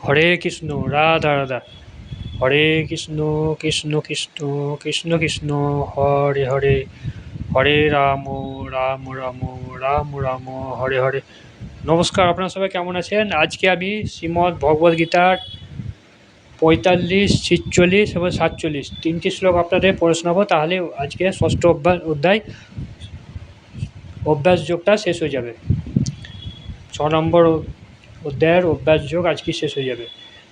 হরে কৃষ্ণ রাধা রাধা, হরে কৃষ্ণ কৃষ্ণ কৃষ্ণ কৃষ্ণ কৃষ্ণ, হরে হরে, হরে রাম রাম রাম রাম রাম, হরে হরে। নমস্কার, আপনারা সবাই কেমন আছেন? আজকে আমি শ্রীমদ্ ভগবদ্গীতার 45, 46 এবং 47 তিনটি শ্লোক আপনাদের পড়ে শোনাবো। তাহলে আজকে ষষ্ঠ অধ্যায় অভ্যাস যোগটা শেষ হয়ে যাবে। 6 নম্বর অধ্যায়ের অভ্যাস যোগ আজকে শেষ হয়ে যাবে।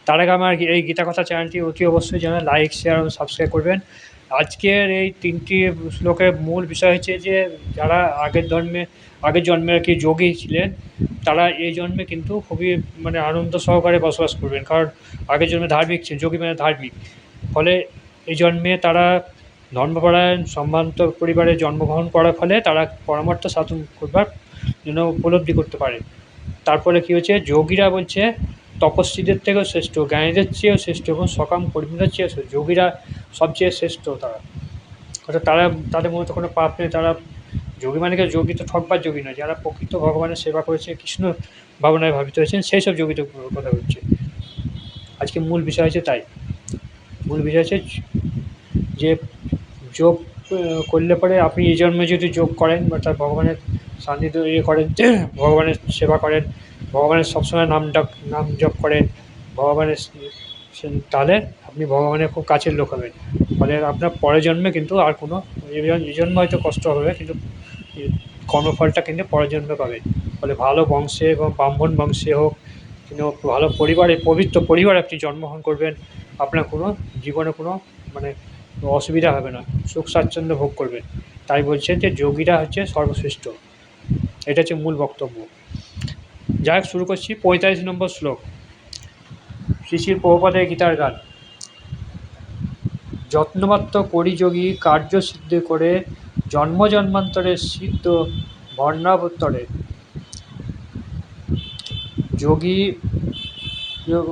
তার আগে আমার এই গীতা কথা চ্যানেলটি অতি অবশ্যই যেন লাইক, শেয়ার এবং সাবস্ক্রাইব করবেন। আজকের এই তিনটি শ্লোকের মূল বিষয় হচ্ছে যে যারা আগের জন্মে আর কি যোগী ছিলেন, তারা এই জন্মে কিন্তু খুবই আনন্দ সহকারে বসবাস করবেন, কারণ আগের জন্মে ধার্মিক ছিলেন, যোগী মানে ধার্মিক। ফলে এই জন্মে তারা ধর্মপরায়ণ সম্ভ্রান্ত পরিবারে জন্মগ্রহণ করার ফলে তারা পরমার্থ সাধন করবার জন্য উপলব্ধি করতে পারে। তারপরে কী হচ্ছে, যোগীরা বলছে তপস্বীদের থেকেও শ্রেষ্ঠ, জ্ঞানীদের চেয়েও শ্রেষ্ঠ এবং সকাম কর্মীদের চেয়েও শ্রেষ্ঠ। যোগীরা সবচেয়ে শ্রেষ্ঠ। অর্থাৎ তাদের মধ্যে কোনো পাপ নেই। তারা যোগী মানে যোগী তো ঠকবার যোগী নয়, যারা প্রকৃত ভগবানের সেবা করেছে, কৃষ্ণ ভাবনায় ভাবিত হয়েছেন, সেই সব যোগীদের কথা হচ্ছে আজকে মূল বিষয় হচ্ছে। তাই মূল বিষয় হচ্ছে যে যোগ করলে পরে আপনি এই জন্মে যদি যোগ করেন, অর্থাৎ ভগবানের সান্নিধ্য করেন, ভগবানের সেবা করেন, ভগবানের সবসময় নাম জপ করেন, ভগবানের, তাহলে আপনি ভগবানের খুব কাছের লোক হবেন। ফলে আপনার পরের জন্মে কিন্তু আর কোনো, এই জন্মে হয়তো কষ্ট হবে, কিন্তু কর্মফলটা কিন্তু পরের জন্মে পাবেন। ফলে ভালো বংশে এবং ব্রাহ্মণ বংশে হোক, কিন্তু ভালো পরিবারে, পবিত্র পরিবারে আপনি জন্মগ্রহণ করবেন, আপনার কোনো জীবনে কোনো অসুবিধা হবে না, সুখ স্বাচ্ছন্দ্য ভোগ করবেন। তাই বলছেন যে যোগীরা হচ্ছে সর্বশ্রেষ্ঠ। এটা হচ্ছে মূল বক্তব্য। যাই হোক, শুরু করছি 45 নম্বর শ্লোক। শ্রী শ্রী প্রভুপাদের গীতার গান। যত্নমাত্র করি যোগী কার্য সিদ্ধ করে, জন্ম জন্মান্তরে সিদ্ধ বর্ণাবতরে। যোগী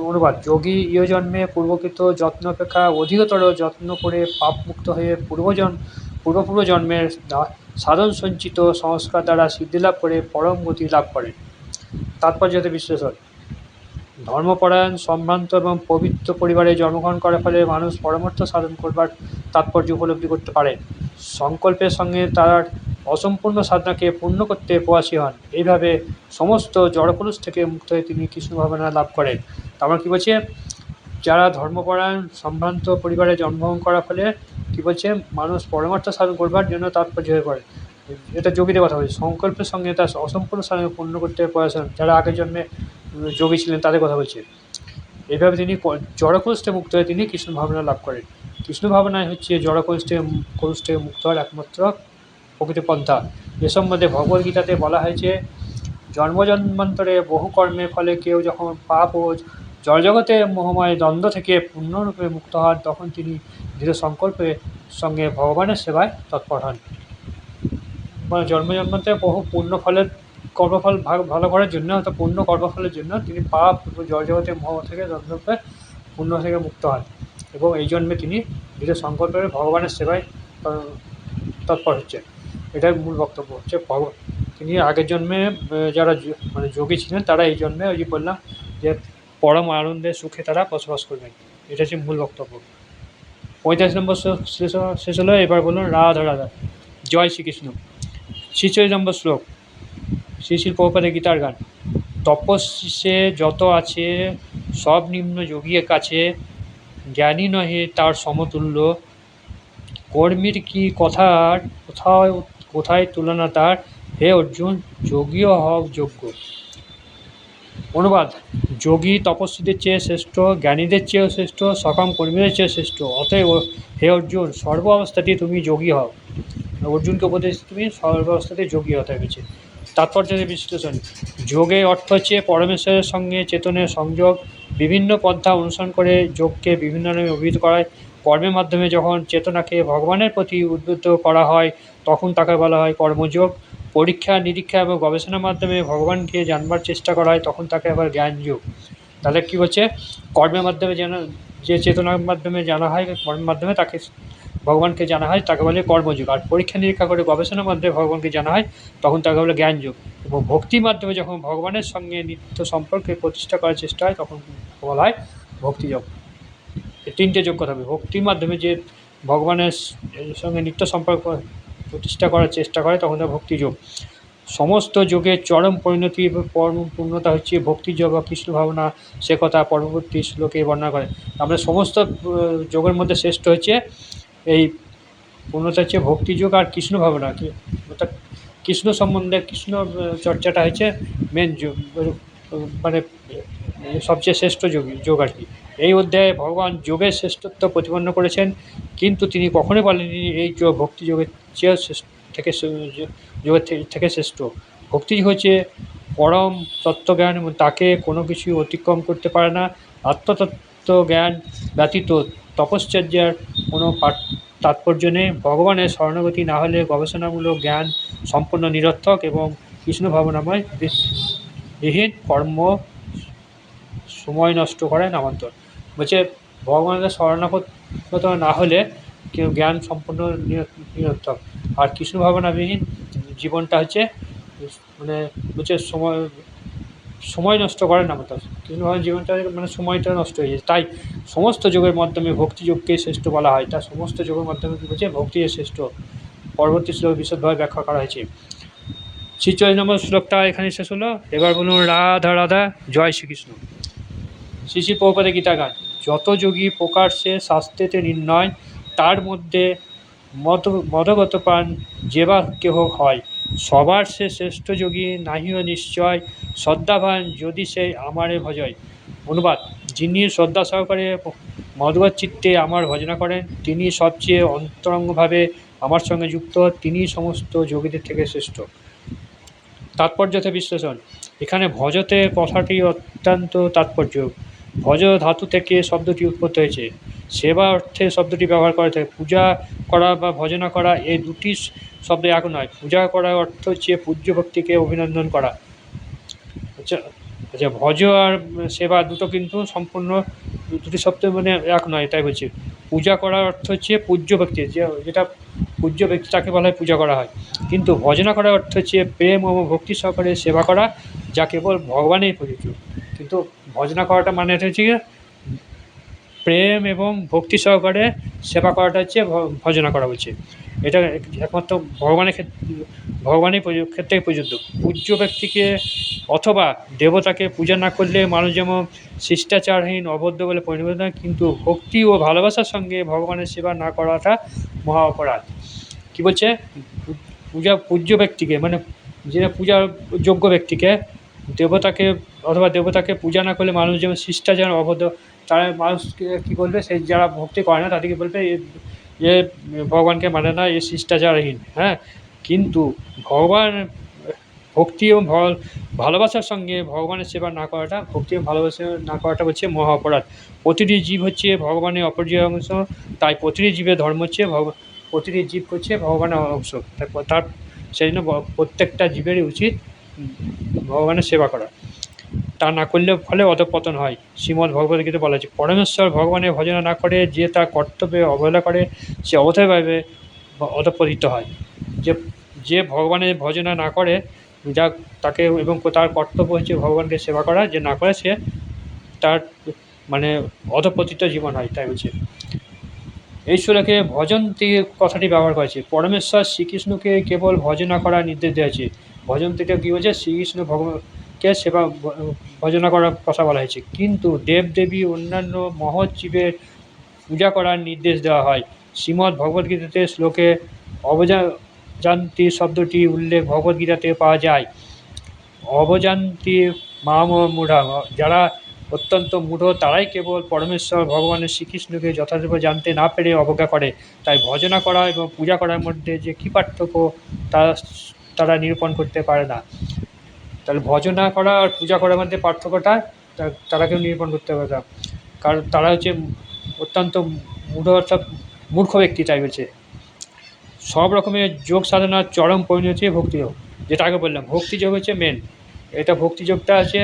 অনুবাদ: যোগী ইহ জন্মে পূর্বকৃত যত্ন অপেক্ষা অধিকতর যত্ন করে পাপমুক্ত হয়ে পূর্ব জন্মের সাধন সঞ্চিত সংস্কার দ্বারা সিদ্ধিলাভ করে পরম গতি লাভ করেন। তাৎপর্যতে বিশ্লেষণ: ধর্মপরায়ণ, সম্ভ্রান্ত এবং পবিত্র পরিবারে জন্মগ্রহণ করার ফলে মানুষ পরমার্থ সাধন করবার তাৎপর্য উপলব্ধি করতে পারে। সংকল্পের সঙ্গে তার অসম্পূর্ণ সাধনাকে পূর্ণ করতে প্রয়াসী হন। এইভাবে সমস্ত জড়পুরুষ থেকে মুক্ত হয়ে তিনি কৃষ্ণ ভাবনা লাভ করেন। তারপর কী বলছে, যারা ধর্মপরায়ণ সম্ভ্রান্ত পরিবারে জন্মগ্রহণ করার ফলে কী বলছে, মানুষ পরমার্থ সাধন করবার জন্য তাৎপর্য হয়ে পড়ে। এটা যোগীদের কথা বলছে। সংকল্পের সঙ্গে তার অসম্পূর্ণ সাধন পূর্ণ করতে প্রয়াস হন, যারা আগের জন্মে যোগী ছিলেন তাদের কথা বলছে। এইভাবে তিনি জড়কলুষ থেকে মুক্ত হয়ে তিনি কৃষ্ণ ভাবনা লাভ করেন। কৃষ্ণ ভাবনায় হচ্ছে জড়কলুষ থেকে মুক্ত হওয়ার একমাত্র প্রকৃত পন্থা। এ সম্বন্ধে ভগবদ্গীতাতে বলা হয়েছে, জন্মান্তরে বহু কর্মের ফলে কেউ যখন পাপ ও জড়জগতে মোহময় দ্বন্দ্ব থেকে পূর্ণরূপে মুক্ত হন, তখন তিনি দৃঢ় সংকল্পের সঙ্গে ভগবানের সেবায় তৎপর হন। জন্মান্তরে বহু কর্মফল ভালো করার জন্য, অর্থাৎ পূর্ণ কর্মফলের জন্য তিনি পাপ ও জড়জগতের মোহ থেকে দ্বন্দ্বরূপে পূর্ণ থেকে মুক্ত হন, এবং এই জন্মে তিনি দৃঢ় সংকল্পে ভগবানের সেবায় তৎপর হচ্ছেন। এটাই মূল বক্তব্য হচ্ছে। তিনি আগের জন্মে যারা যোগী ছিলেন, তারা এই জন্মে ওই যে বললাম যে পরম আনন্দে সুখে তারা বসবাস করবেন। এটা হচ্ছে মূল বক্তব্য। 45 নম্বর শেষ হলো। এবার বলুন রাধা রাধা, জয় শ্রীকৃষ্ণ। 46 নম্বর শ্লোক। শ্রী শ্রী প্রভুপাদের গীতার গান। তপস্যে যত আছে সব নিম্ন যোগীর কাছে, জ্ঞানী নহে তার সমতুল্য, কর্মীর কি কথার কোথায় তুলনা তার, হে অর্জুন যোগীও হও যোগ্য। অনুবাদ: যোগী তপস্বীদের চেয়ে শ্রেষ্ঠ, জ্ঞানীদের চেয়েও শ্রেষ্ঠ, সকাম কর্মীদের চেয়ে শ্রেষ্ঠ। অতএব হে অর্জুন, সর্ব অবস্থাতেই তুমি যোগী হও। অর্জুনকে উপদেশ, তুমি সর্বাবস্থাতেই যোগী হতে হয়েছে। তাৎপর্য বিশ্লেষণ: যোগের অর্থ হচ্ছে পরমেশ্বরের সঙ্গে চেতনের সংযোগ। বিভিন্ন পন্থা অনুসরণ করে যোগকে বিভিন্ন নামে অভিহিত করায়। কর্মের মাধ্যমে যখন চেতনাকে ভগবানের প্রতি উদ্বুদ্ধ করা হয়, তখন তাকে বলা হয় কর্মযোগ। পরীক্ষা নিরীক্ষা এবং গবেষণার মাধ্যমে ভগবানকে জানবার চেষ্টা করা হয়, তখন তাকে আবার জ্ঞানযোগ। তাহলে কী হচ্ছে, কর্মের মাধ্যমে যে চেতনার মাধ্যমে জানা হয়, কর্মের মাধ্যমে তাকে ভগবানকে জানা হয়, তাকে বলে কর্মযোগ। আর পরীক্ষা নিরীক্ষা করে গবেষণার মাধ্যমে ভগবানকে জানা হয়, তখন তাকে বলে জ্ঞানযোগ। এবং ভক্তির মাধ্যমে যখন ভগবানের সঙ্গে নিত্য সম্পর্কে প্রতিষ্ঠা করার চেষ্টা হয়, তখন বলা হয় ভক্তিযোগ। এই তিনটে যোগ কথা হবে ভক্তির মাধ্যমে যে ভগবানের সঙ্গে নিত্য সম্পর্ক প্রতিষ্ঠা করার চেষ্টা করে তখন তার ভক্তিযোগ। সমস্ত যোগের চরম পরিণতি এবং পরম পূর্ণতা হচ্ছে ভক্তিযোগ বা কৃষ্ণ ভাবনা, সে কথা পরবর্তী শ্লোকে বর্ণনা করে। আমরা সমস্ত যোগের মধ্যে শ্রেষ্ঠ হচ্ছে এই পূর্ণতা হচ্ছে ভক্তিযোগ আর কৃষ্ণ ভাবনা, অর্থাৎ কৃষ্ণ সম্বন্ধে কৃষ্ণ চর্চাটা হচ্ছে মেন যোগ, মানে সবচেয়ে শ্রেষ্ঠ যোগ আর কি। এই অধ্যায়ে ভগবান যোগের শ্রেষ্ঠত্ব প্রতিপন্ন করেছেন, কিন্তু তিনি কখনোই বলেননি এই ভক্তি যোগের চেয়ে থেকে যোগের থেকে শ্রেষ্ঠ। ভক্তি হচ্ছে পরম তত্ত্বজ্ঞান এবং তাকে কোনো কিছু অতিক্রম করতে পারে না। আত্মতত্ত্ব জ্ঞান ব্যতীত তপশ্চর্যার কোনো তাৎপর্য নেই। ভগবানের শরণাগতি না হলে গবেষণামূলক জ্ঞান সম্পূর্ণ নিরর্থক এবং কৃষ্ণ ভাবনাময় বিহীন কর্ম সময় নষ্ট করে নামান্তর। বলছে ভগবানের শরণাগত না হলে কেউ জ্ঞান সম্পূর্ণ নিরর্থক, আর কৃষ্ণ ভাবনাবিহীন জীবনটা হচ্ছে মানে বলছে সময় নষ্ট করে নামান্তর। কৃষ্ণ ভাবনা জীবনটা মানে সময়টা নষ্ট হয়ে যায়। তাই সমস্ত যোগের মাধ্যমে ভক্তিযোগকে শ্রেষ্ঠ বলা হয়। তার সমস্ত যোগের মাধ্যমে কী বলছে ভক্তি শ্রেষ্ঠ। পরবর্তী শ্লোক বিশদভাবে ব্যাখ্যা করা হয়েছে। 46 নম্বর শ্লোকটা এখানে শেষ হলো। এবার বলুন রাধা রাধা, জয় শ্রীকৃষ্ণ। শ্রী শ্রী প্রভুপাদের গীতাগান। যত যোগী প্রকাশ্যে শাস্ত্রেতে নির্ণয়, তার মধ্যে মদগত প্রাণ যে বা কেহ হয়, সবার সে শ্রেষ্ঠ যোগী নাহিও নিশ্চয়, শ্রদ্ধাবান যদি সে আমারে ভজয়। অনুবাদ: যিনি শ্রদ্ধা সহকারে মদগত চিত্তে আমার ভজনা করেন, তিনি সবচেয়ে অন্তরঙ্গভাবে আমার সঙ্গে যুক্ত, তিনি সমস্ত যোগীদের থেকে শ্রেষ্ঠ। তাৎপর্যতে বিশ্লেষণ। এখানে ভজতে কথাটি অত্যন্ত তাৎপর্য। ভজ ধাতু থেকে শব্দটি উৎপত্তি হয়েছে। সেবা অর্থে শব্দটি ব্যবহার করা থাকে। পূজা করা বা ভজনা করা এই দুটি শব্দ এক নয়। পূজা করার অর্থ হচ্ছে পূজ্য ভক্তিকে অভিনন্দন করা। আচ্ছা আচ্ছা, ভজ আর সেবা দুটো কিন্তু সম্পূর্ণ দুটি শব্দ মানে এক নয়, তাই বলছি। পূজা করার অর্থ হচ্ছে পূজ্য ব্যক্তি, যেটা পূজ্য ব্যক্তি তাকে বলা হয় পূজা করা হয়। কিন্তু ভজনা করার অর্থ হচ্ছে প্রেম ও ভক্তি সহকারে সেবা করা, যা কেবল ভগবানেই প্রযোজ্য। কিন্তু ভজনা করাটা মানে হচ্ছে প্রেম এবং ভক্তি সহকারে সেবা করাটা হচ্ছে ভজনা করা বলছে। এটা একমাত্র ভগবানের ক্ষেত্রে প্রযোজ্য। পূজ্য ব্যক্তিকে অথবা দেবতাকে পূজা না করলে মানুষ যেমন শিষ্টাচারহীন অবদ্ধ বলে পরিণত হয়, কিন্তু ভক্তি ও ভালোবাসার সঙ্গে ভগবানের সেবা না করাটা মহা অপরাধ। কী বলছে? পূজ্য ব্যক্তিকে মানে যে পূজার যোগ্য ব্যক্তিকে দেবতাকে পূজা না করলে মানুষ যেমন শিষ্টাচার অবদ্ধ, তারা মানুষকে কী বলবে, সেই যারা ভক্তি করে না তাদেরকে বলবে এ ভগবানকে মানে না, এ শিষ্টাচারহীন। হ্যাঁ, কিন্তু ভগবান ভক্তি এবং ভালোবাসার সঙ্গে ভগবানের সেবা না করাটা, ভক্তি এবং ভালোবাসা না করাটা হচ্ছে মহা অপরাধ। প্রতিটি জীব হচ্ছে ভগবানের অপরিহার্য অংশ, তাই প্রতিটি জীবের ধর্ম হচ্ছে প্রতিটি জীব হচ্ছে ভগবানের অংশ। তার সেই জন্য প্রত্যেকটা জীবেরই উচিত ভগবানের সেবা করা। তা না করলে ফলে অধঃপতন হয়। শ্রীমদ্ ভগবদ্গীতা বলা আছে, পরমেশ্বর ভগবানের ভজনা না করে যে তার কর্তব্যে অবহেলা করে, সে অবধারিতভাবে অধঃপতিত হয়। যে ভগবানের ভজনা না করে, যা তাকে এবং তার কর্তব্য হচ্ছে ভগবানকে সেবা করা, যে না করে সে তার মানে অধঃপতিত জীবন হয়, তাই বলছে। এই শ্লোকে ভজন্তি কথাটি ব্যবহার করেছে। পরমেশ্বর শ্রীকৃষ্ণকে কেবল ভজনা করার নির্দেশ দিয়েছে। ভজন্তিটা কী বলছে? শ্রীকৃষ্ণ ভগবানকে সেবা ভজনা করার কথা বলা হয়েছে, কিন্তু দেবদেবী অন্যান্য মহৎ জীবের পূজা করার নির্দেশ দেওয়া হয়। শ্রীমদ্ ভগবদ্গীতাতে শ্লোকে অবজান্তি শব্দটি উল্লেখ ভগবদ্গীতাতে পাওয়া যায়। অবজান্তি মাম মূঢ়া, যারা অত্যন্ত মূঢ় তারাই কেবল পরমেশ্বর ভগবানের শ্রীকৃষ্ণকে যথাযথভাবে জানতে না পেরে অবজ্ঞা করে। তাই ভজনা করা এবং পূজা করার মধ্যে যে কী পার্থক্য তারা নিরূপণ করতে পারে না। তাহলে ভজনা করা আর পূজা করার মধ্যে পার্থক্যটা তারা কেউ নিরূপণ করতে পারে না, কারণ তারা হচ্ছে অত্যন্ত মূঢ় অর্থাৎ মূর্খ ব্যক্তি, তাই বলছে। সব রকমের যোগ সাধনার চরম পরিণতি ভক্তিযোগ, যেটা আগে বললাম ভক্তিযোগ হচ্ছে মেন। এটা ভক্তিযোগটা আছে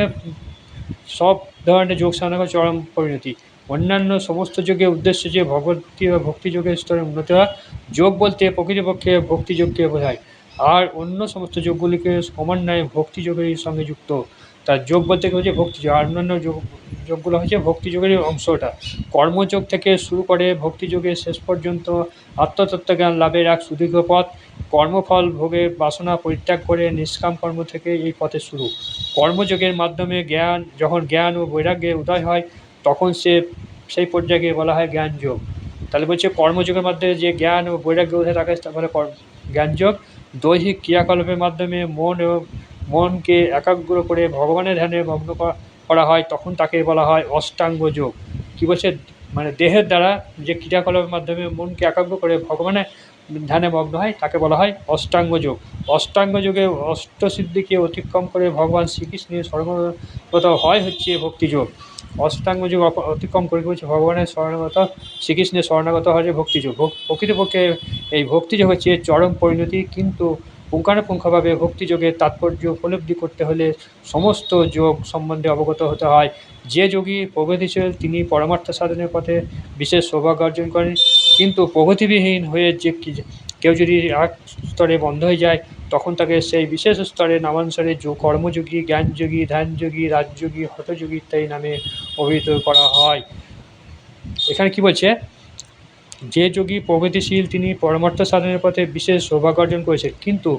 সব ধরনের যোগ সাধনার চরম পরিণতি। অন্যান্য সমস্ত যোগের উদ্দেশ্য যে ভগবতী বা ভক্তিযোগের স্তরে উন্নতি হওয়া। যোগ বলতে প্রকৃতপক্ষে ভক্তিযোগকে বোঝায়, আর অন্য সমস্ত যোগগুলিকে সমন্বয়ে ভক্তিযোগের সঙ্গে যুক্ত। তার যোগ বলতে কী হচ্ছে ভক্তিযোগ, আর অন্যান্য যোগগুলো হচ্ছে ভক্তিযোগের অংশটা। কর্মযোগ থেকে শুরু করে ভক্তিযোগের শেষ পর্যন্ত আত্মতত্ত্বজ্ঞান লাভের এক সুদীর্ঘ পথ। কর্মফল ভোগের বাসনা পরিত্যাগ করে নিষ্কাম কর্ম থেকে এই পথে শুরু। কর্মযোগের মাধ্যমে যখন জ্ঞান ও বৈরাগ্যের উদয় হয় তখন সেই পর্যায়ে বলা হয় জ্ঞানযোগ। তাহলে বলছে কর্মযোগের মাধ্যমে যে জ্ঞান ও বৈরাগ্য উদয় থাকে তা বলে জ্ঞানযোগ। দৈহিক ক্রিয়াকলাপের মাধ্যমে মনকে একাগ্র করে ভগবানের ধ্যানে মগ্ন করা হয় তখন তাকে বলা হয় অষ্টাঙ্গ যোগ। কী বলছে, মানে দেহের দ্বারা যে ক্রিয়াকলাপের মাধ্যমে মনকে একাগ্র করে ভগবানের ধ্যানে মগ্ন হয় তাকে বলা হয় অষ্টাঙ্গ যোগ। অষ্টাঙ্গ যোগে অষ্টসিদ্ধিকে অতিক্রম করে ভগবান শ্রীকৃষ্ণের শরণাগত হয় হচ্ছে ভক্তিযোগ। অষ্টাঙ্গ যোগ অতিক্রম করে বলছে ভগবানের শরণাগত, শ্রীকৃষ্ণের শরণাগত হয় ভক্তিযোগ। প্রকৃতপক্ষে এই ভক্তিযোগ হচ্ছে চরম পরিণতি, কিন্তু পুঙ্খানুপুঙ্খভাবে ভক্তিযোগের তাৎপর্য উপলব্ধি করতে হলে সমস্ত যোগ সম্বন্ধে অবগত হতে হয়। যে যোগী প্রগতিশীল তিনি পরমার্থ সাধনের পথে বিশেষ সৌভাগ্য অর্জন করেন, কিন্তু প্রগতিবিহীন হয়ে যে কেউ যদি এক স্তরে বন্ধ হয়ে যায় তখন তাকে সেই বিশেষ স্তরে নামানুসারে কর্মযোগী, জ্ঞানযোগী, ধ্যানযোগী, রাজযোগী, হঠযোগী ইত্যাদি নামে অভিহিত করা হয়। এখানে কি বলছে, যে যোগী প্রগতিশীল তিনি পরমার্থ সাধনের পথে বিশেষ সৌভাগ্য অর্জন করেছেন, কিন্তু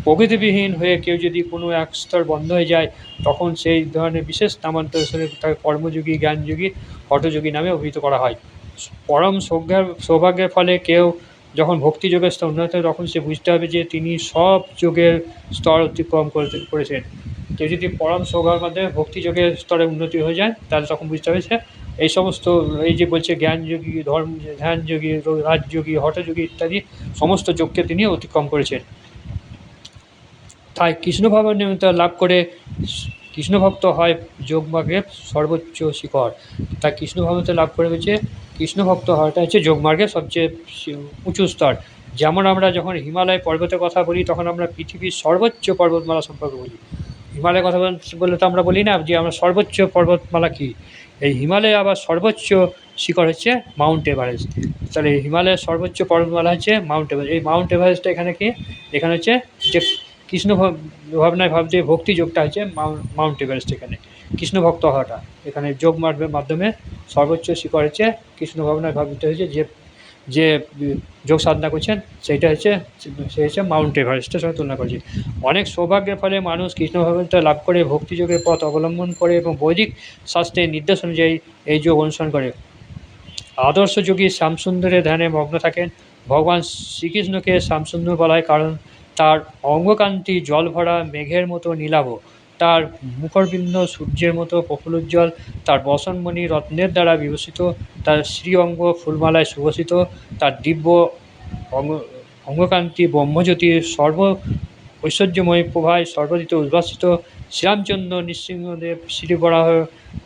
প্রগতিবিহীন হয়ে কেউ যদি কোনো এক স্তর বন্ধ হয়ে যায় তখন সেই ধরনের বিশেষ নামান্তরে তাকে কর্মযোগী, জ্ঞানযোগী, হঠযোগী নামে অভিহিত করা হয়। পরম সৌভাগ্যের ফলে কেউ যখন ভক্তিযোগের স্তর উন্নত হয় তখন সে বুঝতে হবে যে তিনি সব যোগের স্তর অতিক্রম করেছেন। কেউ যদি পরম সৌভাগ্যের মাধ্যমে ভক্তিযোগের স্তরে উন্নতি হয়ে যায় তাহলে তখন বুঝতে হবে সে এই সমস্ত, এই যে বলছে জ্ঞানযোগী, ধ্যানযোগী, রাজযোগী, হঠযোগী ইত্যাদি সমস্ত যোগকে তিনি অতিক্রম করেছেন। তাই কৃষ্ণভাবান্বিত লাভ করে কৃষ্ণভক্ত হয় যোগমার্গের সর্বোচ্চ শিখর। তাই কৃষ্ণভাবান্বিত লাভ করে হচ্ছে কৃষ্ণভক্ত হওয়াটা হচ্ছে যোগমার্গের সবচেয়ে উঁচু স্তর। যেমন আমরা যখন হিমালয় পর্বতের কথা বলি তখন আমরা পৃথিবীর সর্বোচ্চ পর্বতমালা সম্পর্কে বলি। হিমালয়ের কথা বললে তো আমরা বলি না যে আমরা সর্বোচ্চ পর্বতমালা কী। এই হিমালয়ে আবার সর্বোচ্চ শিখর হচ্ছে মাউন্ট এভারেস্ট। তাহলে হিমালয়ের সর্বোচ্চ পর্বতমালা হচ্ছে মাউন্ট এভারেস্ট। এই মাউন্ট এভারেস্টটা এখানে কি, এখানে হচ্ছে যে কৃষ্ণ ভাবনায় ভাবতে ভক্তি যোগটা হচ্ছে মাউন্ট এভারেস্ট। এখানে কৃষ্ণ ভক্ত হওয়াটা, এখানে যোগ মার্গের মাধ্যমে সর্বোচ্চ শিখর হচ্ছে কৃষ্ণ ভাবনায় ভাবতে হয়েছে যে যোগ সাধনা করছেন সেইটা হচ্ছে সে হচ্ছে মাউন্ট এভারেস্টের সঙ্গে তুলনা করছে। অনেক সৌভাগ্যের ফলে মানুষ কৃষ্ণ ভাবনায় লাভ করে ভক্তিযোগের পথ অবলম্বন করে এবং বৈদিক শাস্ত্রের নির্দেশ অনুযায়ী এই যোগ অনুসরণ করে। আদর্শ যোগী শ্যামসুন্দরের ধ্যানে মগ্ন থাকেন। ভগবান শ্রীকৃষ্ণকে শ্যামসুন্দর বলা হয় কারণ তার অঙ্গকান্তি জল ভরা মেঘের মতো নীলাভ, তার মুখরবিন্দ সূর্যের মতো প্রফুল্লোজ্জ্বল, তার বসনমণি রত্নের দ্বারা বিভূষিত, তার শ্রীঅঙ্গ ফুলমালায় সুভূষিত, তার দিব্য অঙ্গকান্তি ব্রহ্মজ্যোতির সর্ব ঐশ্বর্যময় প্রভায় সর্বদিত উদ্ভাসিত। শ্রীরামচন্দ্র নৃসিংহদেব, শ্রী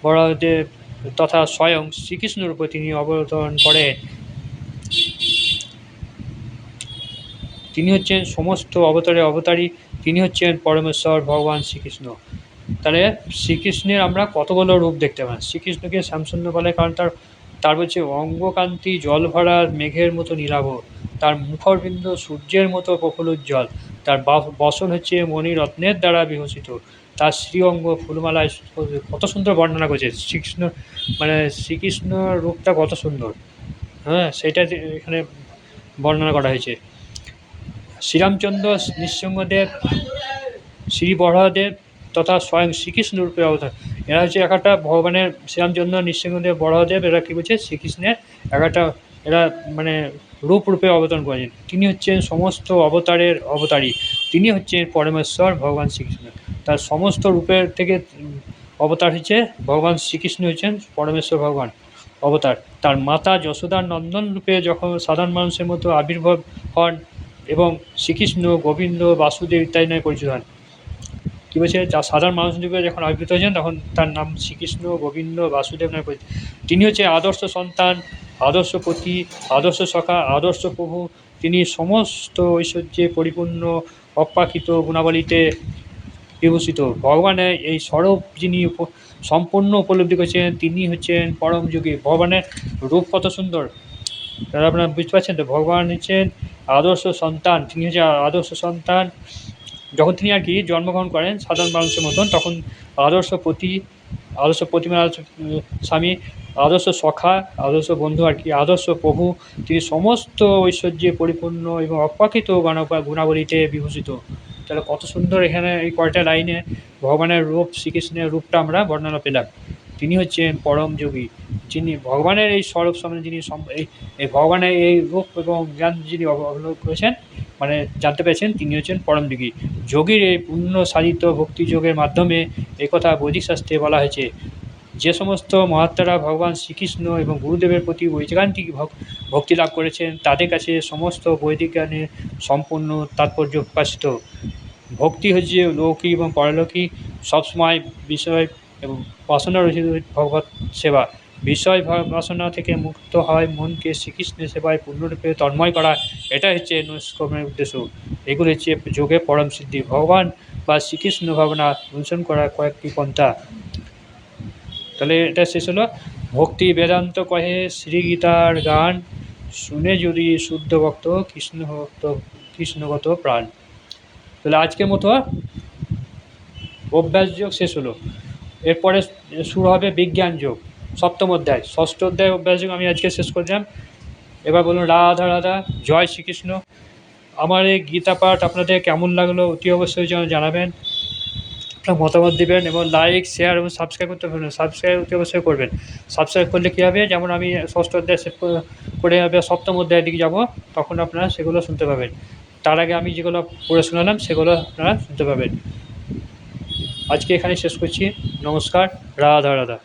বরাহদেব তথা স্বয়ং শ্রীকৃষ্ণরূপে তিনি অবতরণ করেন। তিনি হচ্ছেন সমস্ত অবতারের অবতারী, তিনি হচ্ছেন পরমেশ্বর ভগবান শ্রীকৃষ্ণ। তাহলে শ্রীকৃষ্ণের আমরা কতগুলো রূপ দেখতে পাই। শ্রীকৃষ্ণকে শ্যামসুন্দর বলে কারণ তার বলছে অঙ্গকান্তি জল ভরা মেঘের মতো নীলাভ, তার মুখরবিন্দ সূর্যের মতো প্রফুল্লোজ্জ্বল, তার বসন হচ্ছে মণিরত্নের দ্বারা বিভূষিত, তার শ্রীঅঙ্গ ফুলমালায়। কত সুন্দর বর্ণনা করেছে শ্রীকৃষ্ণ, মানে শ্রীকৃষ্ণ রূপটা কত সুন্দর, হ্যাঁ সেটা এখানে বর্ণনা করা হয়েছে। শ্রীরামচন্দ্র, নৃসিংহদেব, শ্রী বরাহদেব তথা স্বয়ং শ্রীকৃষ্ণ রূপে অবতার। এরা হচ্ছে একটা ভগবানের, শ্রীরামচন্দ্র, নৃসিংহদেব, বরাহদেব, এরা কী বলছে শ্রীকৃষ্ণের একটা, এরা মানে রূপে অবতরণ করেছেন। তিনি হচ্ছেন সমস্ত অবতারের অবতারী, তিনি হচ্ছেন পরমেশ্বর ভগবান শ্রীকৃষ্ণ। তার সমস্ত রূপের থেকে অবতার হচ্ছে ভগবান শ্রীকৃষ্ণ, হচ্ছেন পরমেশ্বর ভগবান অবতার। তার মাতা যশোদার নন্দন রূপে যখন সাধারণ মানুষের মতো আবির্ভাব হন এবং শ্রীকৃষ্ণ, গোবিন্দ, বাসুদেব ইত্যাদি নামে পরিচিত হন। কী বলছে, যা সাধারণ মানুষ রূপে যখন আবির্ভূত হয়েছেন তখন তার নাম শ্রীকৃষ্ণ, গোবিন্দ, বাসুদেব নামে পরিচিত। তিনি হচ্ছে আদর্শ সন্তান, আদর্শ পতি, আদর্শ সখা, আদর্শ প্রভু। তিনি সমস্ত ঐশ্বর্যে পরিপূর্ণ, অপ্রাকৃত গুণাবলীতে বিভূষিত। ভগবানের এই স্বরূপ যিনি সম্পূর্ণ উপলব্ধি করেছেন তিনি হচ্ছেন পরম যোগী। ভগবানের রূপ কত সুন্দর, তারা আপনারা বুঝতে পারছেন তো। ভগবান হচ্ছেন আদর্শ সন্তান, তিনি হচ্ছে আদর্শ সন্তান। যখন তিনি আর কি জন্মগ্রহণ করেন সাধারণ মানুষের মতন তখন আদর্শ পতি, আদর্শ প্রতিমা, আদর্শ স্বামী, আদর্শ সখা, আদর্শ বন্ধু আর কি, আদর্শ প্রভু। তিনি সমস্ত ঐশ্বর্যে পরিপূর্ণ এবং অপ্রাকৃত গুণাবলীতে বিভূষিত। তাহলে কত সুন্দর এখানে এই কয়টা লাইনে ভগবানের রূপ, শ্রীকৃষ্ণের রূপটা আমরা বর্ণনা পেলাম। তিনি হচ্ছেন পরম যোগী, যিনি ভগবানের এই স্বরূপ সামনে যিনি এই ভগবানের এই রূপ এবং জ্ঞান যিনি অবলোক করেছেন, মানে জানতে পেরেছেন, তিনি হচ্ছেন পরম যোগী। যোগীর এই পুণ্য সাধিত ভক্তিযোগের মাধ্যমে একথা বৈদিক শাস্ত্রে বলা হয়েছে, যে সমস্ত মহাত্মারা ভগবান শ্রীকৃষ্ণ এবং গুরুদেবের প্রতি ঐকান্তিক ভক্তি লাভ করেছেন, তাদের কাছে সমস্ত বৈদিক জ্ঞানের সম্পূর্ণ তাৎপর্য প্রকাশিত। ভক্তি হচ্ছে লৌকিক এবং পরলৌকিক সবসময় বিষয় এবং বাসনা রচিত ভগবত সেবা। বিষয় বাসনা থেকে মুক্ত হয় মনকে শ্রীকৃষ্ণের সেবায় পূর্ণরূপে তন্ময় করা, এটা হচ্ছে নৈষ্কর্মের উদ্দেশ্য। এগুলো হচ্ছে যোগে পরম সিদ্ধি, ভগবান বা শ্রীকৃষ্ণ ভাবনা অনুসরণ করার কয়েকটি পন্থা। তাহলে এটা শেষ হলো। ভক্তি বেদান্ত কহে শ্রীগীতার গান, শুনে যদি শুদ্ধ ভক্ত কৃষ্ণগত প্রাণ। তাহলে আজকের মতো অভ্যাস যোগ শেষ হলো। এরপরে শুরু হবে বিজ্ঞান যোগ, সপ্তম অধ্যায়, ষষ্ঠ অধ্যায় অভ্যাস যোগ আমি আজকে শেষ করলাম। এবার বলুন রাধা রাধা, জয় শ্রীকৃষ্ণ। আমার এই গীতা পাঠ আপনাদের কেমন লাগলো অতি অবশ্যই যেন জানাবেন, আপনার মতামত দেবেন এবং লাইক, শেয়ার এবং সাবস্ক্রাইব করতে ভুলবেন। সাবস্ক্রাইব অতি অবশ্যই করবেন। সাবস্ক্রাইব করলে কী হবে, যেমন আমি ষষ্ঠ অধ্যায় শেষ করে সপ্তম অধ্যায়ের দিকে যাব, তখন আপনারা সেগুলো শুনতে পাবেন। তার আগে আমি যেগুলো পড়ে শোনালাম সেগুলো আপনারা শুনতে পাবেন। আজকে এখানে শেষ করছি। নমস্কার, রাধা রাধা।